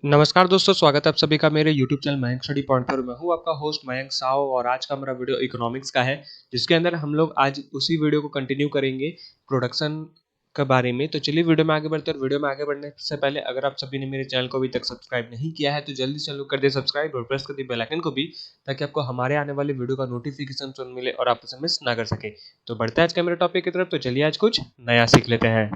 नमस्कार दोस्तों, स्वागत है आप सभी का मेरे YouTube channel Mayank study point पर। मैं हूं आपका होस्ट मयंक साव और आज का हमारा वीडियो इकोनॉमिक्स का है, जिसके अंदर हम लोग आज उसी वीडियो को कंटिन्यू करेंगे प्रोडक्शन के बारे में। तो चलिए वीडियो में आगे बढ़ते हैं। और वीडियो में आगे बढ़ने से पहले अगर आप सभी ने मेरे चैनल को अभी तक सब्सक्राइब नहीं किया है तो जल्दी से कर दे सब्सक्राइब और प्रेस कर दी बेल आइकन को भी, ताकि आपको हमारे आने वाले वीडियो का नोटिफिकेशन मिले और आप उसे मिस ना कर सके। तो बढ़ते हैं आज का मेरे टॉपिक की तरफ। तो चलिए आज कुछ नया सीख लेते हैं।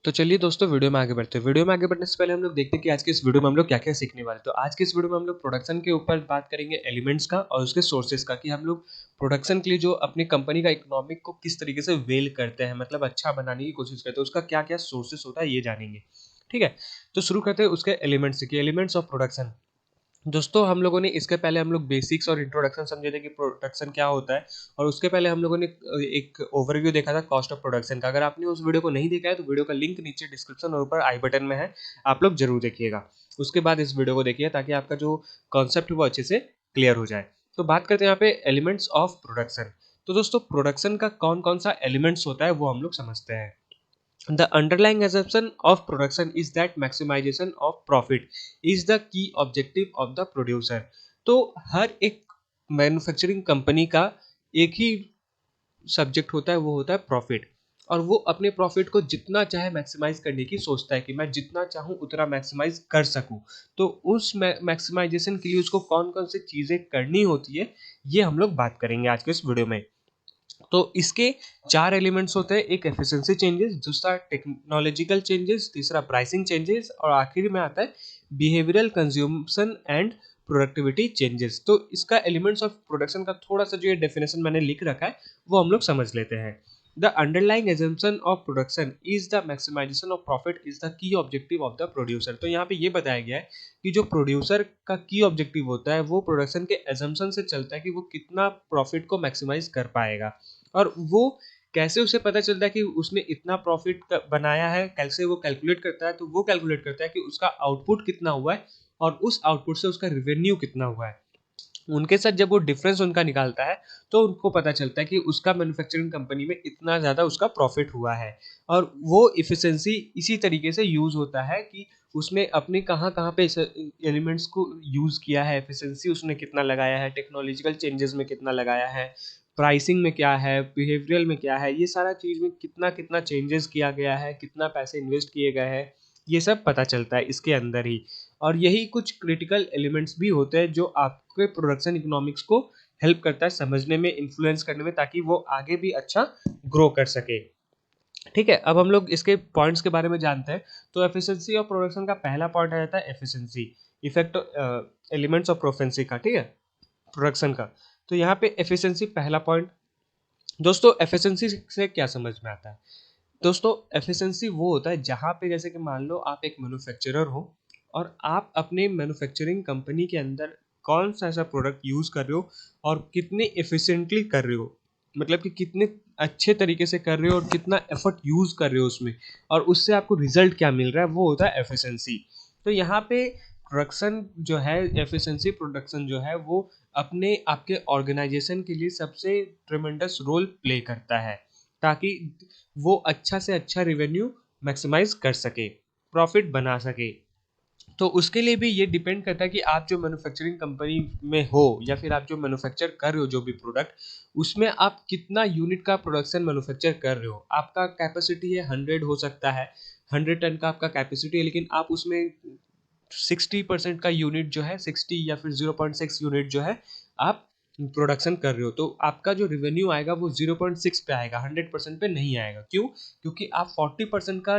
तो चलिए दोस्तों वीडियो में आगे बढ़ते हैं। वीडियो में आगे बढ़ने से पहले हम लोग देखते हैं कि आज के इस वीडियो में हम लोग क्या-क्या सीखने वाले हैं। तो आज के इस वीडियो में हम लोग प्रोडक्शन के ऊपर बात करेंगे, एलिमेंट्स का और उसके सोर्सेस का, कि हम लोग प्रोडक्शन के लिए जो अपनी कंपनी का इकोनॉमिक को किस तरीके से वेल करते हैं, मतलब अच्छा बनाने की कोशिश करते हैं, उसका क्या-क्या सोर्सेस होता है ये जानेंगे। ठीक है? तो शुरू करते हैं उसके एलिमेंट्स से कि एलिमेंट्स ऑफ प्रोडक्शन। दोस्तों हम लोगों ने इसके पहले हम लोग बेसिक्स और इंट्रोडक्शन समझे थे कि प्रोडक्शन क्या होता है, और उसके पहले हम लोगों ने एक ओवरव्यू देखा था कॉस्ट ऑफ प्रोडक्शन का। अगर आपने उस वीडियो को नहीं देखा है तो वीडियो का लिंक नीचे डिस्क्रिप्शन और ऊपर आई बटन में है, आप लोग जरूर देखिएगा। उसके बाद इस वीडियो को देखिए ताकि आपका जो कॉन्सेप्ट है वो अच्छे से क्लियर हो जाए। तो बात करते हैं यहाँ पे एलिमेंट्स ऑफ प्रोडक्शन। तो दोस्तों प्रोडक्शन का कौन कौन सा एलिमेंट्स होता है वो हम लोग समझते हैं। The underlying assumption of production is that maximization of profit is the key objective of the producer। तो हर एक मैन्युफैक्चरिंग कंपनी का एक ही सब्जेक्ट होता है, वो होता है प्रॉफिट। और वो अपने प्रॉफिट को जितना चाहे मैक्सिमाइज करने की सोचता है कि मैं जितना चाहूँ उतना मैक्सिमाइज कर सकूँ। तो उस मैक्सिमाइजेशन के लिए उसको कौन कौन सी चीज़ें करनी होती है, ये हम लोग बात करेंगे आज के इस वीडियो में। तो इसके चार एलिमेंट्स होते हैं। एक एफिशिएंसी चेंजेस, दूसरा टेक्नोलॉजिकल चेंजेस, तीसरा प्राइसिंग चेंजेस और आखिर में आता है behavioural consumption and productivity changes. तो इसका एलिमेंट्स ऑफ प्रोडक्शन का थोड़ा सा जो ये डेफिनेशन मैंने लिख रखा है वो हम लोग समझ लेते हैं। The underlying assumption of production is the maximisation of profit is the key objective of the producer. तो यहाँ पे ये बताया गया है कि जो प्रोड्यूसर का की ऑब्जेक्टिव होता है वो प्रोडक्शन के एजम्पशन से चलता है कि वो कितना प्रॉफिट को मैक्सिमाइज कर पाएगा। और वो कैसे उसे पता चलता है कि उसने इतना प्रॉफिट बनाया है, कैसे वो कैलकुलेट करता है। तो वो कैलकुलेट करता है कि उसका आउटपुट कितना हुआ है और उस आउटपुट से उसका रेवेन्यू कितना हुआ है। उनके साथ जब वो डिफरेंस उनका निकालता है तो उनको पता चलता है कि उसका मैन्युफैक्चरिंग कंपनी में इतना ज़्यादा उसका प्रॉफिट हुआ है। और वो इफिशिएंसी इसी तरीके से यूज़ होता है कि उसने अपने कहाँ कहाँ पे एलिमेंट्स को यूज़ किया है, एफिशिएंसी उसने कितना लगाया है, टेक्नोलॉजिकल चेंजेस में कितना लगाया है, प्राइसिंग में क्या है, बिहेवियरल में क्या है, ये सारा चीज़ में कितना कितना चेंजेस किया गया है, कितना पैसे इन्वेस्ट किए गए हैं, ये सब पता चलता है इसके अंदर ही। और यही कुछ क्रिटिकल एलिमेंट्स भी होते हैं जो आपके प्रोडक्शन इकोनॉमिक्स को हेल्प करता है समझने में, इन्फ्लुएंस करने में, ताकि वो आगे भी अच्छा ग्रो कर सके। ठीक है, अब हम लोग इसके पॉइंट्स के बारे में जानते हैं। तो एफिशिएंसी ऑफ प्रोडक्शन का पहला पॉइंट आ जाता है efficiency, effect elements of proficiency का। ठीक है, प्रोडक्शन का। तो यहाँ पे एफिशिएंसी पहला पॉइंट। दोस्तों एफिशिएंसी से क्या समझ में आता है? दोस्तों एफिशिएंसी वो होता है जहाँ पे जैसे कि मान लो आप एक मैन्युफैक्चरर हो और आप अपने मैन्युफैक्चरिंग कंपनी के अंदर कौन सा ऐसा प्रोडक्ट यूज़ कर रहे हो और कितने एफिशिएंटली कर रहे हो, मतलब कि कितने अच्छे तरीके से कर रहे हो और कितना एफर्ट यूज़ कर रहे हो उसमें, और उससे आपको रिजल्ट क्या मिल रहा है, वो होता है एफिशिएंसी। तो यहाँ पे प्रोडक्शन जो है, एफिशिएंसी प्रोडक्शन जो है वो अपने आपके ऑर्गेनाइजेशन के लिए सबसे ट्रेमेंडस रोल प्ले करता है, ताकि वो अच्छा से अच्छा रेवेन्यू मैक्सिमाइज कर सके, प्रॉफिट बना सके। तो उसके लिए भी ये डिपेंड करता है कि आप जो मैन्युफैक्चरिंग कंपनी में हो या फिर आप जो मैन्युफैक्चर कर रहे हो जो भी प्रोडक्ट, उसमें आप कितना यूनिट का प्रोडक्शन मैन्युफैक्चर कर रहे हो। आपका कैपेसिटी है 100, हो सकता है 100 टन का आपका कैपेसिटी है, लेकिन आप उसमें 60% का यूनिट जो है, 60 या फिर 0.6 यूनिट जो है आप प्रोडक्शन कर रहे हो, तो आपका जो रेवेन्यू आएगा वो 0.6 पे आएगा, 100% पे नहीं आएगा। क्यों? क्योंकि आप 40% का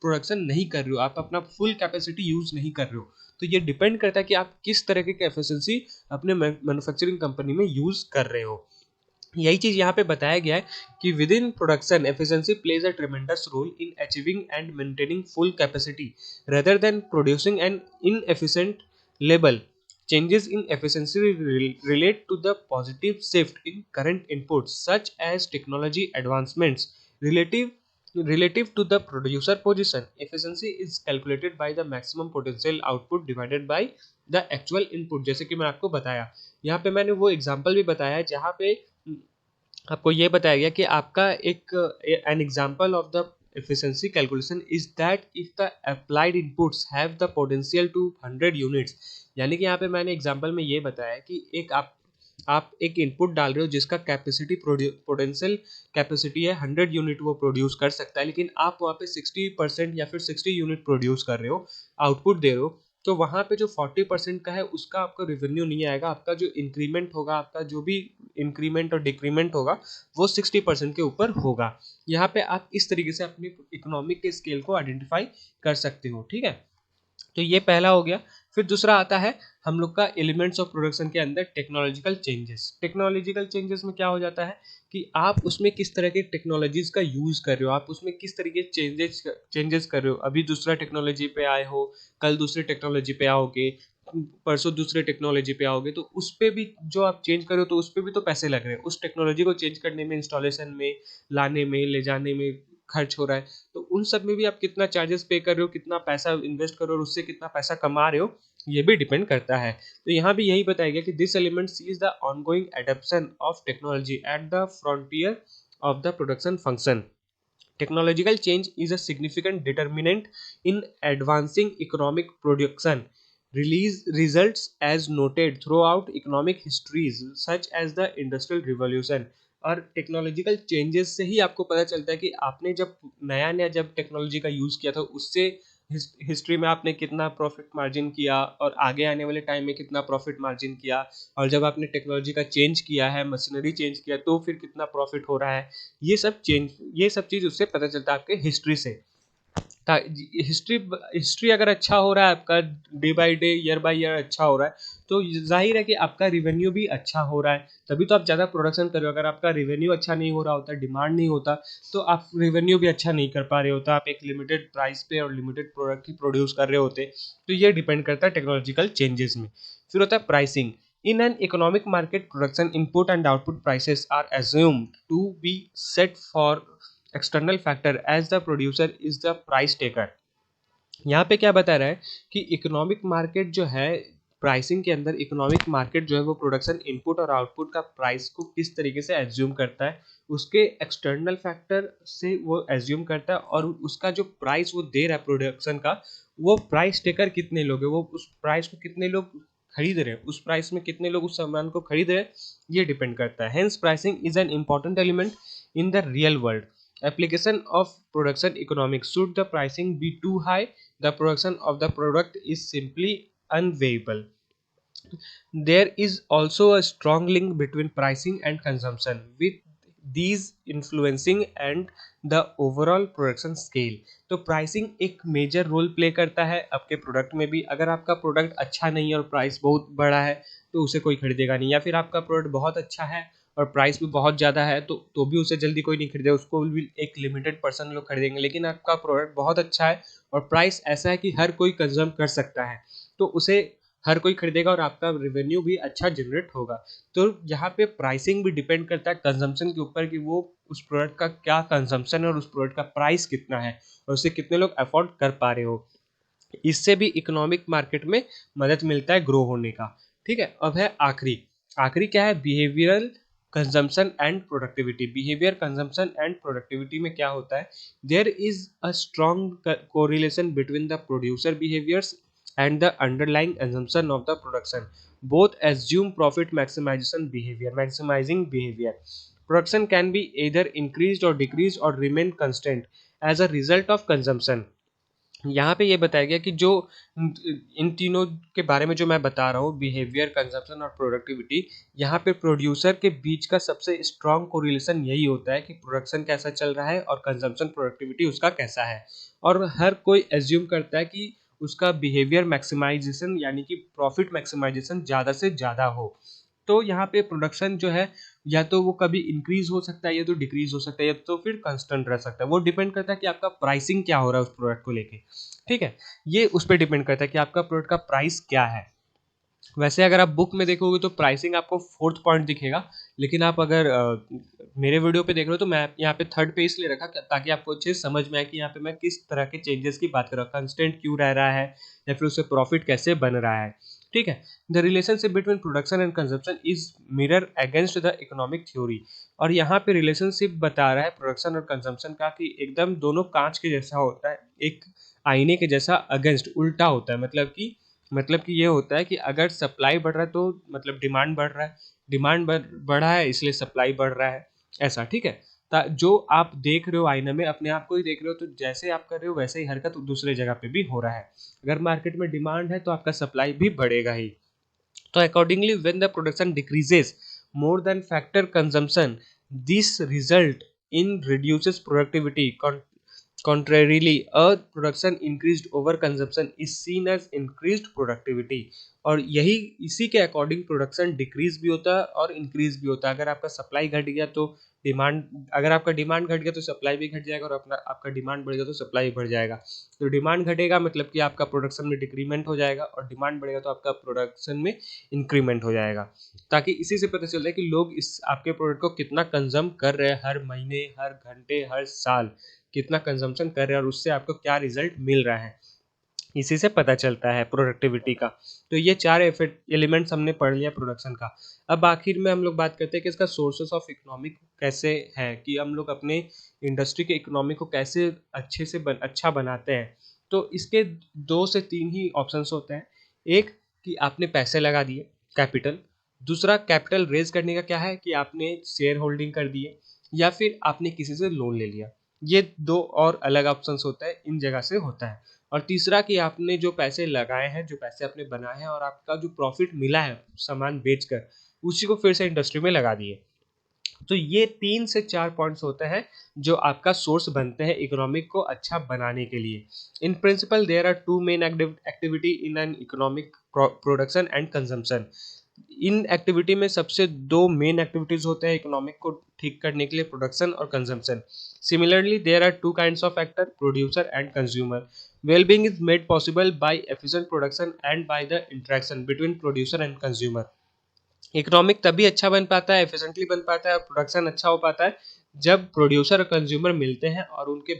प्रोडक्शन नहीं कर रहे हो, आप अपना फुल कैपेसिटी यूज नहीं कर रहे हो। तो ये डिपेंड करता है कि आप किस तरह की एफिशिएंसी अपने मैन्युफैक्चरिंग कंपनी में यूज कर रहे हो। यही चीज यहाँ पे बताया गया है कि within production efficiency plays a tremendous role in achieving and maintaining full capacity rather than producing an inefficient label। Changes in efficiency relate to the positive shift in current inputs such as technology advancements, relative relative to the producer position. Efficiency is calculated by the maximum potential output divided by the actual input. जैसे कि मैं आपको बताया, यहाँ पे मैंने वो example भी बताया है जहाँ पे आपको ये बताया गया कि आपका एक an example of the efficiency calculation is that if the applied inputs have the potential to 100 units, यानी कि यहाँ पे मैंने एग्जांपल में ये बताया कि एक आप एक इनपुट डाल रहे हो जिसका कैपेसिटी पोटेंशियल कैपेसिटी है 100 यूनिट वो प्रोड्यूस कर सकता है, लेकिन आप वहाँ पे 60% या फिर 60 यूनिट प्रोड्यूस कर रहे हो, आउटपुट दे रहे हो, तो वहाँ पे जो 40% का है उसका आपका रेवेन्यू नहीं आएगा। आपका जो इंक्रीमेंट होगा, आपका जो भी इंक्रीमेंट और डिक्रीमेंट होगा वो 60% के ऊपर होगा। यहाँ पे आप इस तरीके से अपनी इकोनॉमिक के स्केल को आइडेंटिफाई कर सकते हो। ठीक है, तो ये पहला हो गया। फिर दूसरा आता है हम लोग का एलिमेंट्स ऑफ प्रोडक्शन के अंदर टेक्नोलॉजिकल चेंजेस। टेक्नोलॉजिकल चेंजेस में क्या हो जाता है कि आप उसमें किस तरह के टेक्नोलॉजीज का यूज कर रहे हो, आप उसमें किस तरीके चेंजेस कर रहे हो। अभी दूसरा टेक्नोलॉजी पे आए हो, कल दूसरे टेक्नोलॉजी पे आओगे, परसों दूसरे टेक्नोलॉजी पे आओगे, तो उस पे भी जो आप चेंज करो तो उस पे भी तो पैसे लग रहे हैं। उस टेक्नोलॉजी को चेंज करने में, इंस्टॉलेशन में, लाने में, ले जाने में खर्च हो रहा है। तो उन सब में भी आप कितना चार्जेस पे कर रहे हो, कितना पैसा इन्वेस्ट करो और उससे कितना पैसा कमा रहे हो, ये भी डिपेंड करता है। तो यहाँ भी यही बताया गया कि this element sees the ongoing adoption of technology at the frontier of the production function. Technological change is a significant determinant in advancing economic production. Release results as noted throughout economic histories such as the Industrial Revolution. और technological changes से ही आपको पता चलता है कि आपने जब नया नया जब टेक्नोलॉजी का यूज़ किया था उससे हिस्ट्री में आपने कितना प्रॉफिट मार्जिन किया और आगे आने वाले टाइम में कितना प्रॉफिट मार्जिन किया, और जब आपने टेक्नोलॉजी का चेंज किया है, मशीनरी चेंज किया, तो फिर कितना प्रॉफिट हो रहा है। ये सब चीज़ उससे पता चलता है आपके हिस्ट्री से। हिस्ट्री हिस्ट्री अगर अच्छा हो रहा है आपका, day by day, year by year अच्छा हो रहा है, तो जाहिर है कि आपका रिवेन्यू भी अच्छा हो रहा है, तभी तो आप ज़्यादा प्रोडक्शन कर रहे हो। अगर आपका रिवेन्यू अच्छा नहीं हो रहा होता, डिमांड नहीं होता, तो आप रिवेन्यू भी अच्छा नहीं कर पा रहे होता, आप एक लिमिटेड प्राइस पे और लिमिटेड प्रोडक्ट ही प्रोड्यूस कर रहे होते। तो ये डिपेंड करता है टेक्नोलॉजिकल चेंजेस में। फिर होता है pricing. In an economic market, production input and output prices are assumed to be set for external factor as the producer is the price taker. यहाँ पे क्या बता रहा है कि इकोनॉमिक मार्केट जो है, प्राइसिंग के अंदर इकोनॉमिक मार्केट जो है वो प्रोडक्शन इनपुट और आउटपुट का प्राइस को किस तरीके से एज्यूम करता है, उसके एक्सटर्नल फैक्टर से वो एज्यूम करता है, और उसका जो प्राइस वो दे रहा है प्रोडक्शन का, वो प्राइस टेकर कितने लोग हैं, वो उस प्राइस को कितने लोग खरीद रहे हैं, उस प्राइस में कितने लोग उस सामान को खरीद रहे हैं, ये डिपेंड करता है। Hence pricing is an important element in the real world application of production economics. Should the pricing be too high, the production of the product is simply unviable. There is also a strong link between pricing and consumption, with these influencing and the overall production scale. तो pricing एक major role play करता है आपके product में भी। अगर आपका product अच्छा नहीं है और प्राइस बहुत बड़ा है तो उसे कोई खरीदेगा नहीं, या फिर आपका प्रोडक्ट बहुत अच्छा है और प्राइस भी बहुत ज़्यादा है तो भी उसे जल्दी कोई नहीं खरीदेगा, उसको भी एक लिमिटेड पर्सन लोग खरीदेंगे। लेकिन आपका प्रोडक्ट बहुत अच्छा है और प्राइस ऐसा है कि हर कोई कंज्यूम कर सकता है, तो उसे हर कोई खरीदेगा और आपका रेवेन्यू भी अच्छा जनरेट होगा। तो यहाँ पे प्राइसिंग भी डिपेंड करता है कंजम्पशन के ऊपर कि वो उस प्रोडक्ट का क्या कंजम्पशन है और उस प्रोडक्ट का प्राइस कितना है और उसे कितने लोग अफोर्ड कर पा रहे हो। इससे भी इकोनॉमिक मार्केट में मदद मिलता है ग्रो होने का। ठीक है, अब है आखिरी। आखिरी क्या है? Behavioural consumption and productivity. Behaviour, consumption and productivity में क्या होता है? There is a strong correlation between the producer behaviours and the underlying assumption of the production. Both assume profit maximizing behavior. Production can be either increased or decreased or remain constant as a result of consumption. यहाँ पे ये बताया गया कि जो इन तीनों के बारे में जो मैं बता रहा हूँ, बिहेवियर, कंजम्पशन और प्रोडक्टिविटी, यहाँ पे प्रोड्यूसर के बीच का सबसे स्ट्रॉन्ग कोरिलेशन यही होता है कि प्रोडक्शन कैसा चल रहा है और कंजम्पशन, प्रोडक्टिविटी उसका कैसा है। और हर कोई एज्यूम करता है कि उसका बिहेवियर मैक्सिमाइजेशन यानी कि प्रॉफिट मैक्सिमाइजेशन ज़्यादा से ज़्यादा हो। तो यहाँ पे प्रोडक्शन जो है या तो वो कभी इंक्रीज हो सकता है या तो डिक्रीज हो सकता है या तो फिर कांस्टेंट रह सकता है। वो डिपेंड करता है कि आपका प्राइसिंग क्या हो रहा है उस प्रोडक्ट को लेके। ठीक है, ये उस पर डिपेंड करता है कि आपका प्रोडक्ट का प्राइस क्या है। वैसे अगर आप बुक में देखोगे तो प्राइसिंग आपको 4th पॉइंट दिखेगा, लेकिन आप अगर मेरे वीडियो पे देख रहे हो तो मैं यहाँ पे 3rd पे इसलिए रखा ताकि आपको अच्छे से समझ में आए कि यहाँ पे मैं किस तरह के चेंजेस की बात कर रहा हूँ, कंस्टेंट क्यों रह रहा है या फिर उससे प्रॉफिट कैसे बन रहा है। ठीक है, the relationship between production and consumption is mirror against the economic theory. और यहाँ पे रिलेशनशिप बता रहा है प्रोडक्शन और कंजम्पशन का कि एकदम दोनों कांच के जैसा होता है, एक आईने के जैसा अगेंस्ट उल्टा होता है। मतलब कि ये होता है कि अगर सप्लाई बढ़ रहा है तो मतलब डिमांड बढ़ रहा है, डिमांड बढ़ा है इसलिए सप्लाई बढ़ रहा है, ऐसा। ठीक है, जो आप देख रहे हो आईने में अपने आप को ही देख रहे हो, तो जैसे आप कर रहे हो वैसे ही हरकत दूसरे जगह पे भी हो रहा है। अगर मार्केट में डिमांड है तो आपका सप्लाई भी बढ़ेगा ही। तो accordingly when the production decreases more than factor consumption, this result in reduces productivity. Contrarily, a production increased over consumption is seen as increased productivity। और यही इसी के अकॉर्डिंग प्रोडक्शन डिक्रीज भी होता है और इंक्रीज भी होता है। अगर आपका सप्लाई घट गया तो डिमांड, अगर आपका डिमांड घट गया तो सप्लाई भी घट जाएगा, और अपना आपका डिमांड बढ़ गया तो सप्लाई बढ़ जाएगा। तो डिमांड घटेगा मतलब कि आपका प्रोडक्शन में डिक्रीमेंट हो जाएगा, और डिमांड बढ़ेगा तो आपका प्रोडक्शन में इंक्रीमेंट हो जाएगा। ताकि इसी से पता चलता है कि लोग इस आपके प्रोडक्ट को कितना कंज्यूम कर रहे हैं, हर महीने, हर घंटे, हर साल कितना कंजम्पशन कर रहे हैं और उससे आपको क्या रिजल्ट मिल रहा है, इसी से पता चलता है प्रोडक्टिविटी का। तो ये 4 एलिमेंट्स हमने पढ़ लिया प्रोडक्शन का। अब आखिर में हम लोग बात करते हैं कि इसका सोर्सेस ऑफ इकोनॉमिक कैसे है, कि हम लोग अपने इंडस्ट्री के इकोनॉमी को कैसे अच्छे से अच्छा बनाते हैं। तो इसके 2 से 3 ही ऑप्शंस होते हैं। एक कि आपने पैसे लगा दिए, कैपिटल। दूसरा, कैपिटल रेज करने का क्या है कि आपने शेयर होल्डिंग कर दिए, या फिर आपने किसी से लोन ले लिया। ये 2 और अलग ऑप्शंस होता है, इन जगह से होता है। और तीसरा कि आपने जो पैसे लगाए हैं, जो पैसे आपने बनाए हैं, और आपका जो प्रॉफिट मिला है सामान बेचकर, उसी को फिर से इंडस्ट्री में लगा दिए। तो ये 3 से 4 पॉइंट्स होते हैं जो आपका सोर्स बनते हैं इकोनॉमिक को अच्छा बनाने के लिए। In principle there are 2 main activity in an economic, production and consumption. इन एक्टिविटी में सबसे 2 मेन एक्टिविटीज होते हैं इकोनॉमिक को ठीक करने के लिए, प्रोडक्शन और consumption. Similarly there are 2 kinds of factor, producer and consumer. well-being is made possible by efficient production and by the interaction between producer and consumer। Economic तभी अच्छा बन पाता है, एफिशिएंटली बन पाता है और प्रोडक्शन अच्छा हो पाता है जब प्रोड्यूसर और कंज्यूमर मिलते हैं और उनके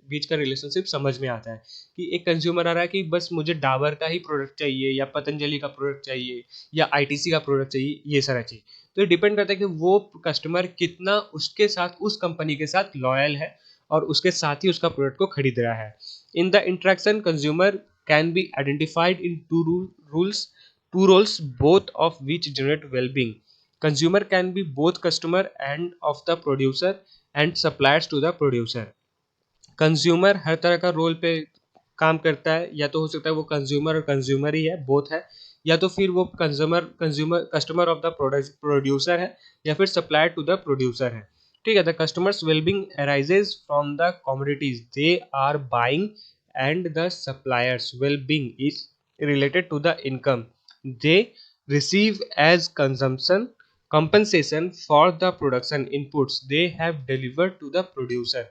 बीच का रिलेशनशिप समझ में आता है। कि एक कंज्यूमर आ रहा है कि बस मुझे डाबर का ही प्रोडक्ट चाहिए, या पतंजलि का प्रोडक्ट चाहिए, या आईटीसी का प्रोडक्ट चाहिए, ये सारा चीज। तो ये डिपेंड करता है कि वो कस्टमर कितना उसके साथ, उस कंपनी के साथ लॉयल है और उसके साथ ही उसका प्रोडक्ट को खरीद रहा है। In the interaction consumer can be identified in two roles, both of which generate well-being। Consumer can be both customer and of the producer and suppliers to the producer। Consumer हर तरह का role पे काम करता है, या तो हो सकता है वो कंज्यूमर और कंज्यूमर ही है, बोथ है, या तो फिर वो consumer customer of the producer है, या फिर सप्लायर टू द प्रोड्यूसर है। ठीक है, the customers wellbeing arises from the commodities they are buying, and the suppliers wellbeing is related to the income they receive as consumption compensation for the production inputs they have delivered to the producer।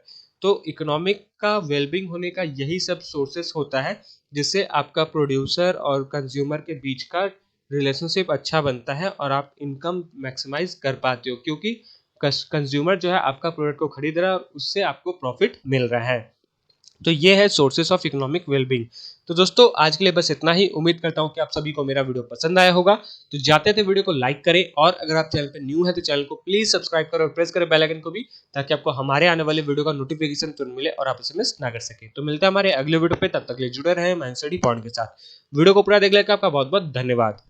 तो economic का wellbeing होने का यही सब sources होता है जिससे आपका प्रोड्यूसर और कंज्यूमर के बीच का रिलेशनशिप अच्छा बनता है और आप इनकम मैक्सिमाइज कर पाते हो, क्योंकि कंज्यूमर जो है आपका प्रोडक्ट को खरीद रहा है और उससे आपको प्रॉफिट मिल रहा है। तो ये है सोर्सेस ऑफ इकोनॉमिक वेलबींग। तो दोस्तों आज के लिए बस इतना ही। उम्मीद करता हूँ कि आप सभी को मेरा वीडियो पसंद आया होगा। तो जाते थे वीडियो को लाइक करें, और अगर आप चैनल पे न्यू है तो चैनल को प्लीज सब्सक्राइब करें और प्रेस करें बेल आइकन को भी, ताकि आपको हमारे आने वाले वीडियो का नोटिफिकेशन तुरंत मिले और आप उसे मिस ना कर सके। तो मिलते हैं हमारे अगले वीडियो पे, तब तक के लिए जुड़े रहे माइंड स्टडी पॉइंट के साथ। वीडियो को पूरा देख लेकर आपका बहुत बहुत धन्यवाद।